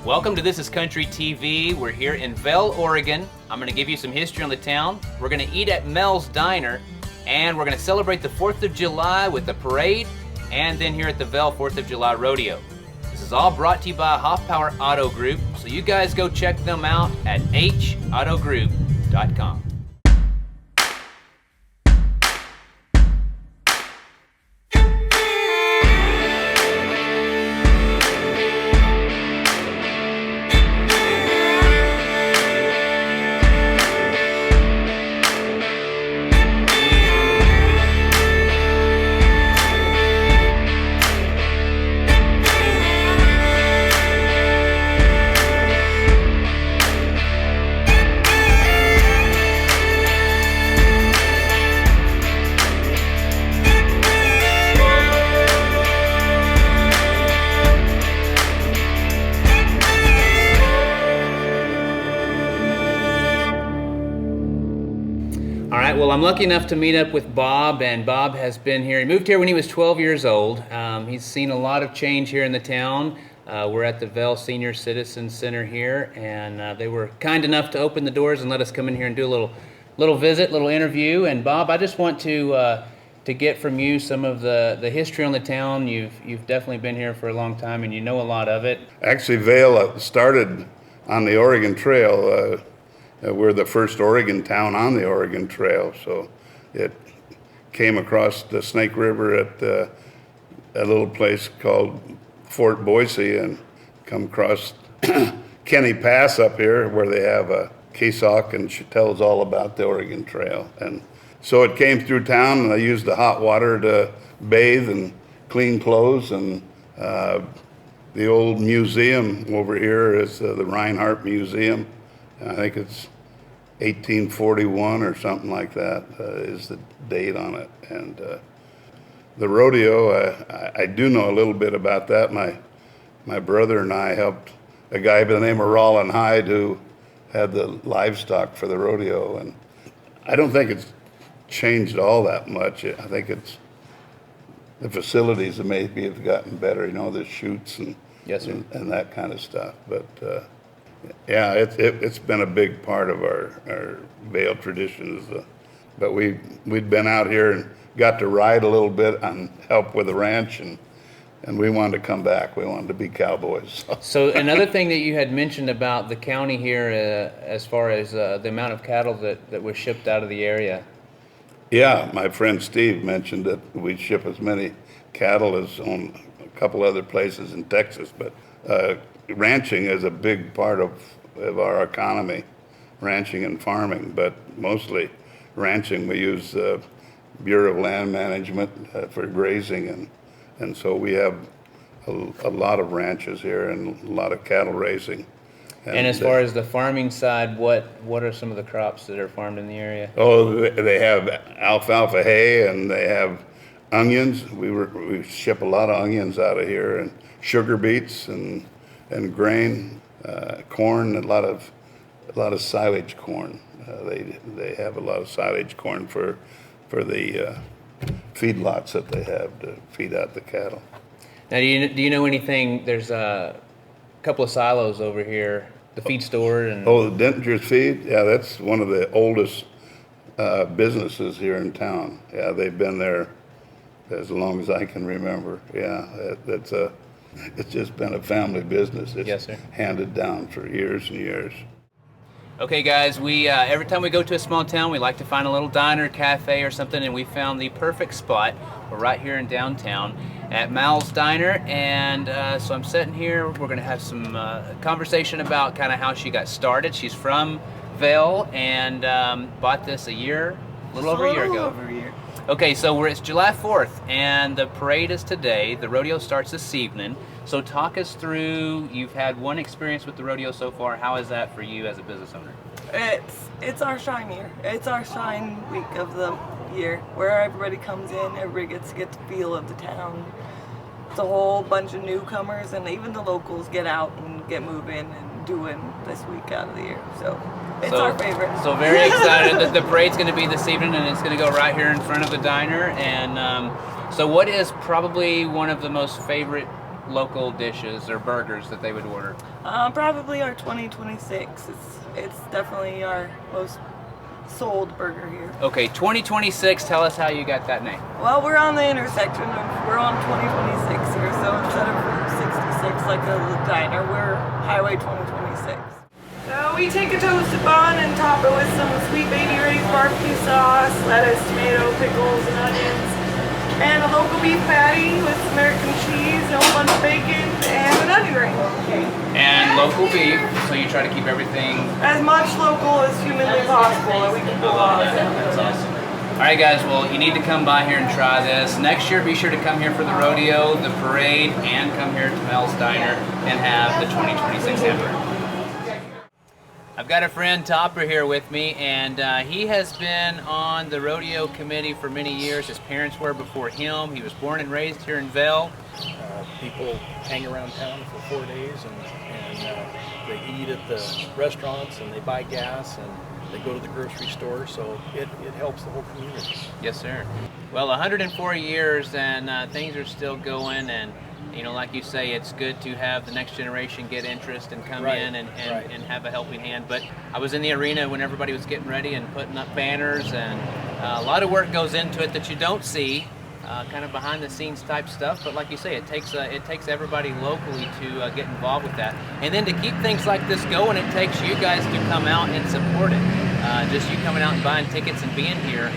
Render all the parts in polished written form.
Welcome to This is Country TV. We're here in Vale, Oregon. I'm going to give you some history on the town. We're going to eat at Mel's Diner, and we're going to celebrate the 4th of July with a parade, and then here at the Vale 4th of July Rodeo. This is all brought to you by Hoff Power Auto Group, so you guys go check them out at hautogroup.com. Well, I'm lucky enough to meet up with Bob, and Bob has been here. He moved here when he was 12 years old. He's seen a lot of change here in the town. We're at the Vale Senior Citizen Center here, and they were kind enough to open the doors and let us come in here and do a little visit, little interview. And Bob, I just want to get from you some of the history on the town. You've definitely been here for a long time, and you know a lot of it. Actually, Vale started on the Oregon Trail. We're the first Oregon town on the Oregon Trail, so it came across the Snake River at a little place called Fort Boise and come across Kenny Pass up here where they have a Casoc and tells all about the Oregon Trail. And so it came through town, and I used the hot water to bathe and clean clothes. And the old museum over here is the Reinhardt Museum. I think it's 1841 or something like that is the date on it. And the rodeo, I do know a little bit about that. My brother and I helped a guy by the name of Rollin Hyde who had the livestock for the rodeo. And I don't think it's changed all that much. I think it's the facilities that maybe have gotten better, the chutes and, yes, sir, and that kind of stuff. But yeah, it's been a big part of our Vale traditions. But we'd been out here and got to ride a little bit and help with the ranch, and we wanted to come back. We wanted to be cowboys. So another thing that you had mentioned about the county here, as far as the amount of cattle that was shipped out of the area. Yeah, my friend Steve mentioned that we ship as many cattle as on a couple other places in Texas, but ranching is a big part of our economy, ranching and farming, but mostly ranching. We use Bureau of Land Management for grazing, and so we have a lot of ranches here and a lot of cattle raising. And as far as the farming side, what are some of the crops that are farmed in the area? Oh, they have alfalfa hay, and they have onions. We ship a lot of onions out of here, and sugar beets and grain, corn, a lot of silage corn. They have a lot of silage corn for the feedlots that they have to feed out the cattle. Now, do you know anything? There's a couple of silos over here, the feed store, and the Dentinger's Feed. Yeah, that's one of the oldest businesses here in town. Yeah, they've been there as long as I can remember. Yeah, it's just been a family business. It's, yes, sir, handed down for years and years. Okay, guys, we every time we go to a small town, we like to find a little diner, cafe, or something, and we found the perfect spot. We're right here in downtown at Mel's Diner, and so I'm sitting here. We're going to have some conversation about kind of how she got started. She's from Vale and bought this a little over a year ago. Okay, so it's July 4th, and the parade is today. The rodeo starts this evening. So talk us through, you've had one experience with the rodeo so far. How is that for you as a business owner? It's our shine year. It's our shine week of the year, where everybody comes in, everybody gets to get the feel of the town. It's a whole bunch of newcomers, and even the locals get out and get moving and doing this week out of the year. So it's our favorite. So very excited. The parade's going to be this evening, and it's going to go right here in front of the diner. And so what is probably one of the most favorite local dishes or burgers that they would order? Probably our 2026. It's definitely our most sold burger here. Okay, 2026, tell us how you got that name. Well, we're on the intersection of, we're on 2026 here, so instead of Route 66 like a diner, we're Highway 2026. So we take a toasted bun and top it with some sweet baby Ray's barbecue sauce, lettuce, tomato, pickles, and onions, and a local beef patty with American cheese, a whole bunch of bacon, and an onion ring. And local beef, so you try to keep everything As much local as humanly possible that we can pull off. That's awesome. All right, guys. Well, you need to come by here and try this. Next year, be sure to come here for the rodeo, the parade, and come here to Mel's Diner and have the 2026 hamburger. I've got a friend, Topper, here with me, and he has been on the rodeo committee for many years. His parents were before him. He was born and raised here in Vale. People hang around town for 4 days and they eat at the restaurants and they buy gas and they go to the grocery store, so it helps the whole community. Yes, sir. Well, 104 years and things are still going, and you know, like you say, it's good to have the next generation get interest and come in and have a helping hand. But I was in the arena when everybody was getting ready and putting up banners, and a lot of work goes into it that you don't see, kind of behind the scenes type stuff. But like you say, it takes everybody locally to get involved with that. And then to keep things like this going, it takes you guys to come out and support it. Just you coming out and buying tickets and being here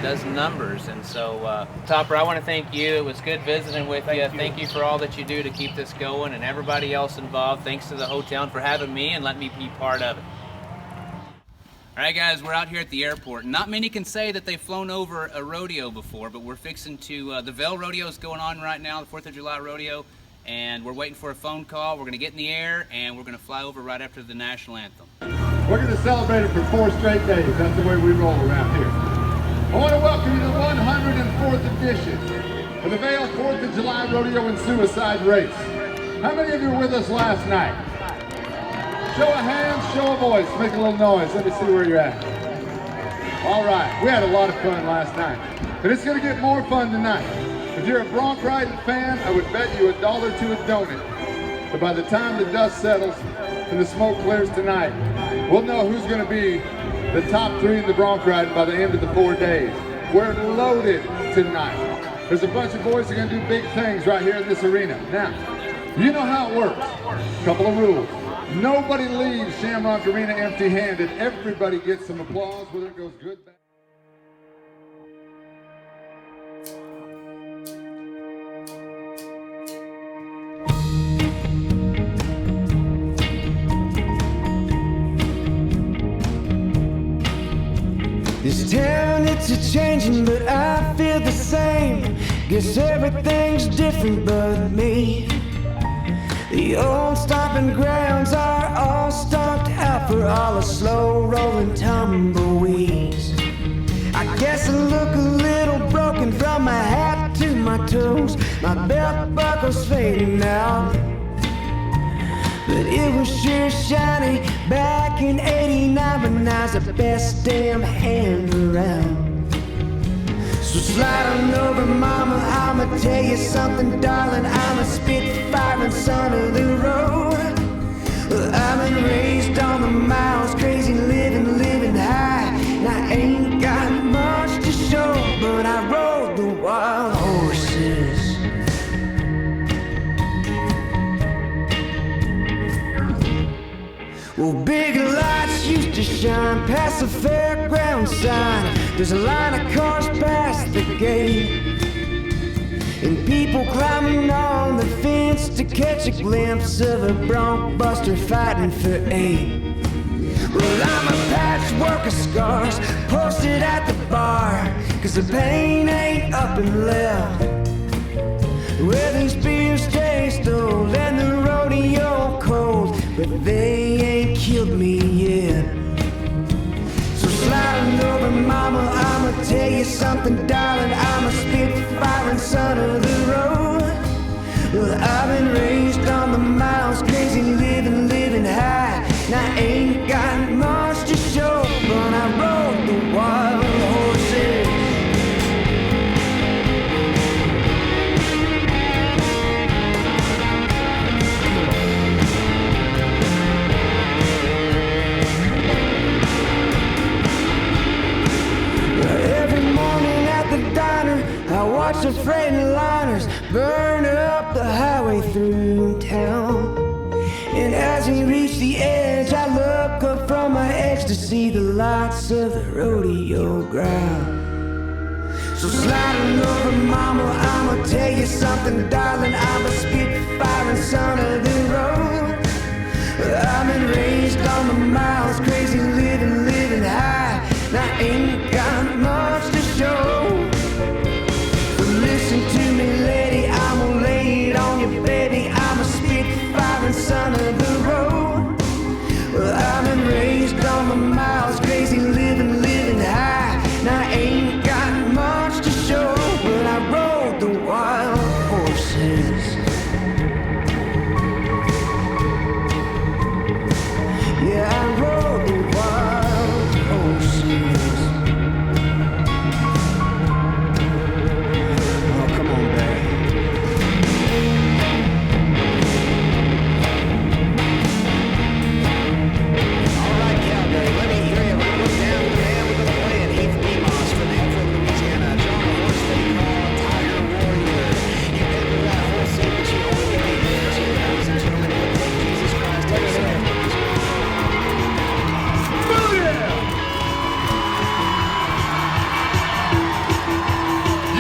does numbers. And so, Topper, I want to thank you. It was good visiting with you. Thank you for all that you do to keep this going, and everybody else involved. Thanks to the hotel for having me and letting me be part of it. All right, guys, we're out here at the airport. Not many can say that they've flown over a rodeo before, but we're fixing to, the Vale Rodeo is going on right now, the 4th of July Rodeo, and we're waiting for a phone call. We're going to get in the air, and we're going to fly over right after the national anthem. We're going to celebrate it for 4 straight days. That's the way we roll around here. I want to welcome you to the 104th edition of the Vale 4th of July Rodeo and Suicide Race. How many of you were with us last night? Show of hands, show of voice, make a little noise. Let me see where you're at. All right, we had a lot of fun last night, but it's going to get more fun tonight. If you're a bronc riding fan, I would bet you $1 to a donut. But by the time the dust settles and the smoke clears tonight, we'll know who's going to be the top 3 in the bronc riding by the end of the 4 days. We're loaded tonight. There's a bunch of boys who are going to do big things right here in this arena. Now, you know how it works. A couple of rules. Nobody leaves Shamrock Arena empty-handed. Everybody gets some applause, whether it goes good, bad. This town, it's a-changing, but I feel the same. Guess everything's different but me. The old stomping grounds are all stomped out for all the slow-rolling tumbleweeds. I guess I look a little broken from my hat to my toes. My belt buckle's fading out, but it was sure shiny back in '89 when I was the best damn hand around. So slide on over, mama, I'ma tell you something, darling. I'm a spitfire and son of the road. Well, I've been raised on the miles, crazy living high. And I ain't got much to show, but I rode the wild horses. Well, big lights used to shine past the fairground sign. There's a line of cars past the gate, and people climbing on the fence to catch a glimpse of a bronc buster fighting for 8. Well, I'm a patchwork of scars posted at the bar, 'cause the pain ain't up and left. Well, these beers taste old and the rodeo cold, but they ain't killed me yet. So sliding over, mama, I'ma tell you something, darling. I'm a spitfire and son of the road. Well, I've been raised on the miles, crazy living high. And I ain't got much to show, but I rode the wild horses. as we reach the edge, I look up from my edge to see the lights of the rodeo ground. So sliding over, mama, I'ma tell you something, darling. I'm a spitfire son of the road. I've been raised on the miles, crazy living high. And I ain't got much to show. But listen to me, lady, I'm gonna lay it on you, baby. I'm a spitfire son of the road. Well, I've been raised on the miles, crazy living high. And I ain't got much to show, but I rode the wild horses. Yeah, I rode the wild horses. Oh, come on, babe. All right, cowboy, let me hear you. Run down the man with a plan. Heath Demos from Hanford, Louisiana. John a horse they call Tiger Warrior. You pay for that wholesale, but you only get paid for 2,000 gentlemen. It would take Jesus Christ to yourself.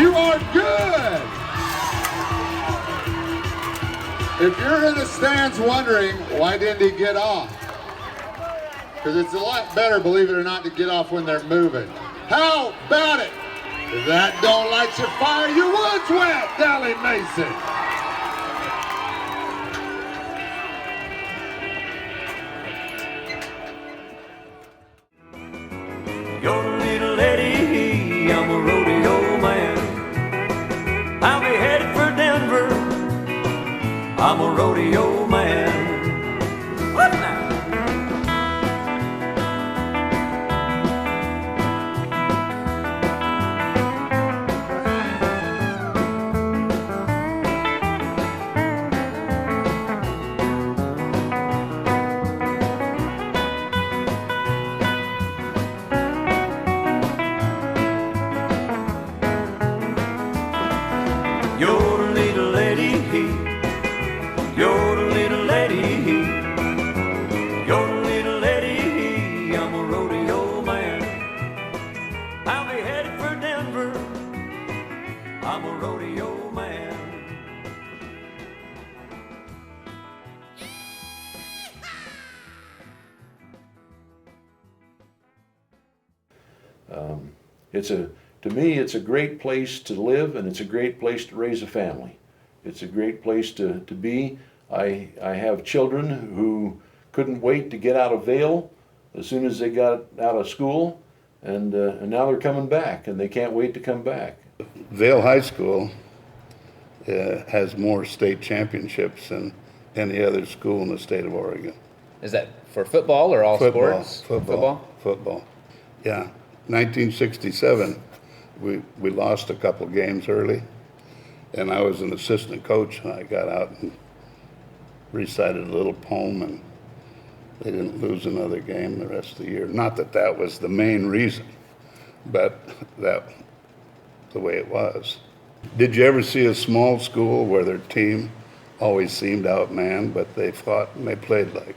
You are good. If you're in the stands wondering why didn't he get off, because it's a lot better, believe it or not, to get off when they're moving. How about it? If that don't light your fire, your wood's wet, Dally Mason. You're a little lady, I'm a rodeo man. I'll be headed for Denver. I'm a rodeo man. What now? You're a little lady, you're a little lady, you're a little lady, I'm a rodeo man. I'll be headed for Denver, I'm a rodeo man. To me, it's a great place to live, and it's a great place to raise a family. It's a great place to be. I have children who couldn't wait to get out of Vale as soon as they got out of school, and now they're coming back, and they can't wait to come back. Vale High School has more state championships than any other school in the state of Oregon. Is that for football or all sports? Football. Yeah, 1967, we lost a couple games early, and I was an assistant coach, and I got out and recited a little poem, and they didn't lose another game the rest of the year. Not that that was the main reason, but that the way it was. Did you ever see a small school where their team always seemed outmanned, but they fought and they played like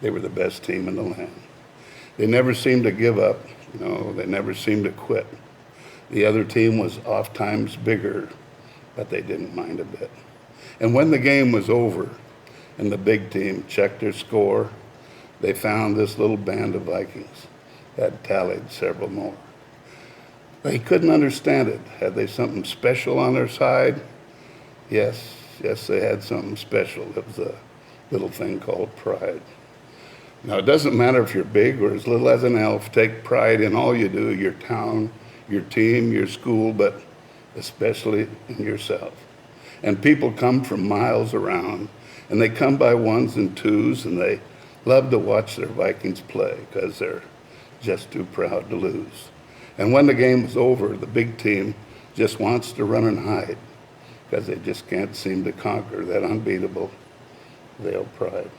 they were the best team in the land? They never seemed to give up. They never seemed to quit. The other team was oft times bigger, but they didn't mind a bit. And when the game was over and the big team checked their score, they found this little band of Vikings had tallied several more. They couldn't understand it. Had they something special on their side? Yes, they had something special. It was a little thing called pride. Now, it doesn't matter if you're big or as little as an elf. Take pride in all you do, your town, your team, your school, but especially in yourself. And people come from miles around, and they come by ones and twos, and they love to watch their Vikings play because they're just too proud to lose. And when the game is over, the big team just wants to run and hide because they just can't seem to conquer that unbeatable Vale pride.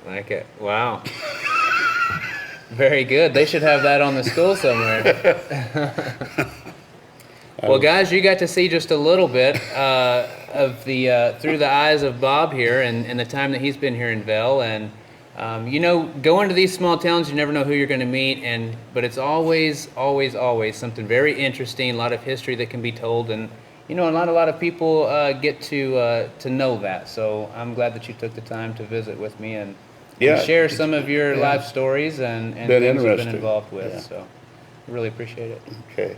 I like it. Wow. Very good. They should have that on the school somewhere. Well, guys, you got to see just a little bit. of the through the eyes of Bob here and the time that he's been here in Vale. And you know, going to these small towns, you never know who you're going to meet, but it's always something very interesting. A lot of history that can be told, and you know, a lot of people get to know that. So I'm glad that you took the time to visit with me and share some of your life stories and things you've been involved with. Yeah. So I really appreciate it. Okay.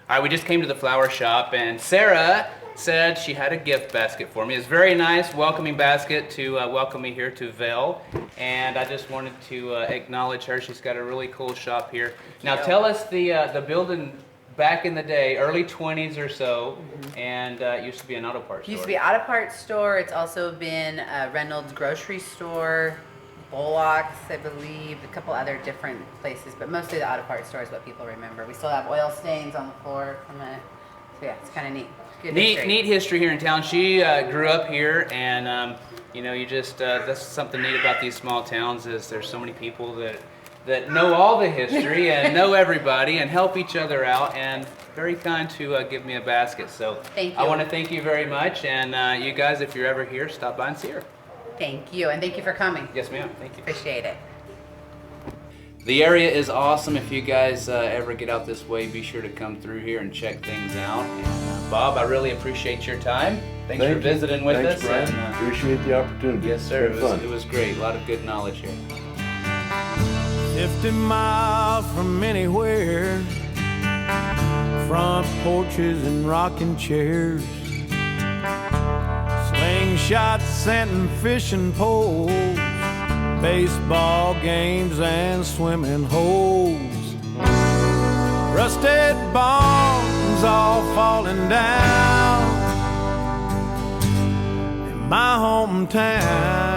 All right, we just came to the flower shop, and Sarah said she had a gift basket for me. It's a very nice welcoming basket to welcome me here to Vale, and I just wanted to acknowledge her. She's got a really cool shop here. Now tell us the building back in the day, early 20s or so, and it used to be an auto parts store. Used to be an auto parts store. It's also been a Reynolds grocery store, Bullock's, I believe, a couple other different places, but mostly the auto parts store is what people remember. We still have oil stains on the floor from it. So yeah, it's kind of neat. Good history. Neat history here in town. She grew up here, and you know, you just that's something neat about these small towns is there's so many people that know all the history and know everybody and help each other out, and very kind to give me a basket. So thank you. I want to thank you very much, and you guys, if you're ever here, stop by and see her. Thank you, and thank you for coming. Yes, ma'am. Thank you. Appreciate it. The area is awesome. If you guys ever get out this way, be sure to come through here and check things out. And, Bob, I really appreciate your time. Thanks for visiting with us. Thanks, Brian. Appreciate the opportunity. Yes, sir. It was great. A lot of good knowledge here. 50 miles from anywhere, front porches and rocking chairs, slingshots and fishing poles, baseball games and swimming holes, rusted bones all falling down in my hometown.